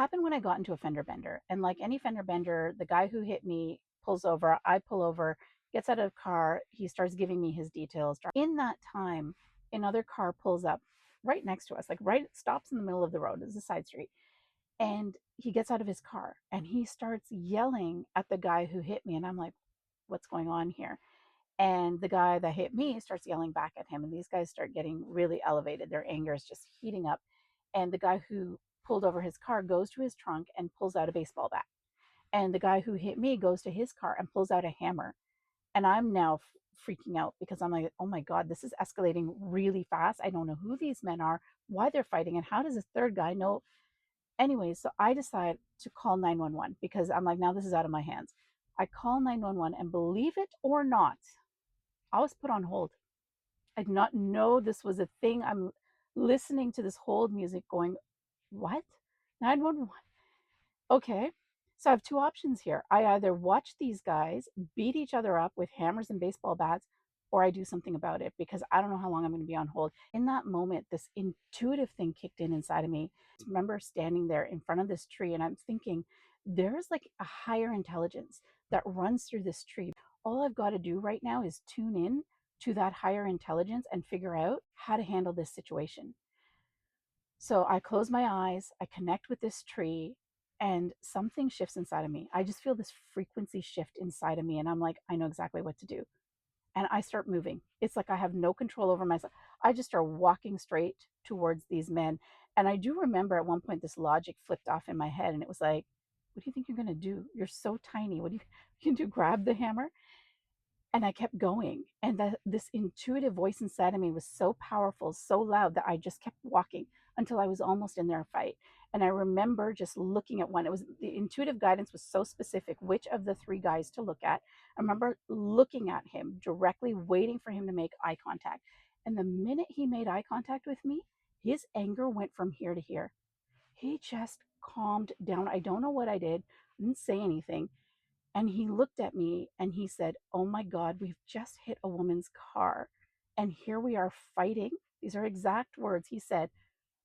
happened when I got into a fender bender. And like any fender bender, the guy who hit me pulls over, I pull over, gets out of the car, he starts giving me his details. In that time, another car pulls up right next to us, like right stops in the middle of the road. It's a side street. And he gets out of his car and he starts yelling at the guy who hit me. And I'm like, what's going on here? And the guy that hit me starts yelling back at him. And these guys start getting really elevated. Their anger is just heating up. And the guy who pulled over his car goes to his trunk and pulls out a baseball bat. And the guy who hit me goes to his car and pulls out a hammer. And I'm now freaking out because I'm like, oh my God, this is escalating really fast. I don't know who these men are, why they're fighting, and how does this third guy know? Anyways, so I decide to call 911 because I'm like, now this is out of my hands. I call 911, and believe it or not, I was put on hold. I did not know this was a thing. I'm listening to this hold music going, what? 911? Okay. So I have two options here. I either watch these guys beat each other up with hammers and baseball bats, or I do something about it because I don't know how long I'm going to be on hold. In that moment, this intuitive thing kicked in inside of me. I remember standing there in front of this tree and I'm thinking, there's like a higher intelligence that runs through this tree. All I've got to do right now is tune in to that higher intelligence and figure out how to handle this situation. So I close my eyes, I connect with this tree, and something shifts inside of me. I just feel this frequency shift inside of me, and I'm like, I know exactly what to do. And I start moving. It's like I have no control over myself. I just start walking straight towards these men. And I do remember at one point this logic flipped off in my head, and it was like, what do you think you're going to do? You're so tiny. What do you can do? Grab the hammer? And I kept going. And this intuitive voice inside of me was so powerful, so loud that I just kept walking until I was almost in their fight. And I remember just looking at one. It was the intuitive guidance was so specific, which of the three guys to look at. I remember looking at him directly, waiting for him to make eye contact. And the minute he made eye contact with me, his anger went from here to here. He just calmed down. I don't know what I did, didn't say anything. And he looked at me and he said, oh my God, we've just hit a woman's car. And here we are fighting. These are exact words. He said,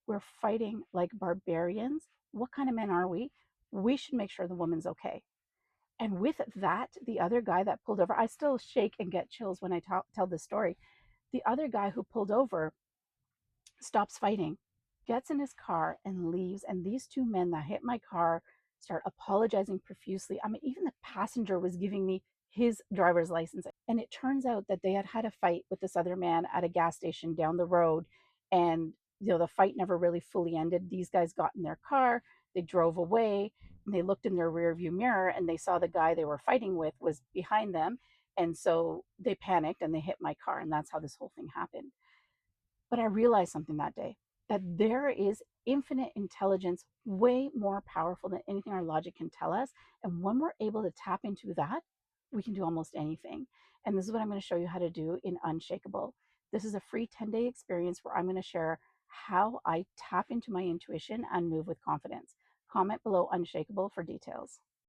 we're fighting like barbarians. What kind of men are we? We should make sure the woman's okay. And with that, the other guy that pulled over, I still shake and get chills when I tell this story. The other guy who pulled over stops fighting, gets in his car and leaves. And these two men that hit my car start apologizing profusely. I mean, even the passenger was giving me his driver's license. And it turns out that they had had a fight with this other man at a gas station down the road. And, the fight never really fully ended. These guys got in their car, they drove away, and they looked in their rear view mirror and they saw the guy they were fighting with was behind them. And so they panicked and they hit my car. And that's how this whole thing happened. But I realized something that day, that there is infinite intelligence, way more powerful than anything our logic can tell us. And when we're able to tap into that, we can do almost anything. And this is what I'm going to show you how to do in Unshakable. This is a free 10-day experience where I'm going to share how I tap into my intuition and move with confidence. Comment below Unshakable for details.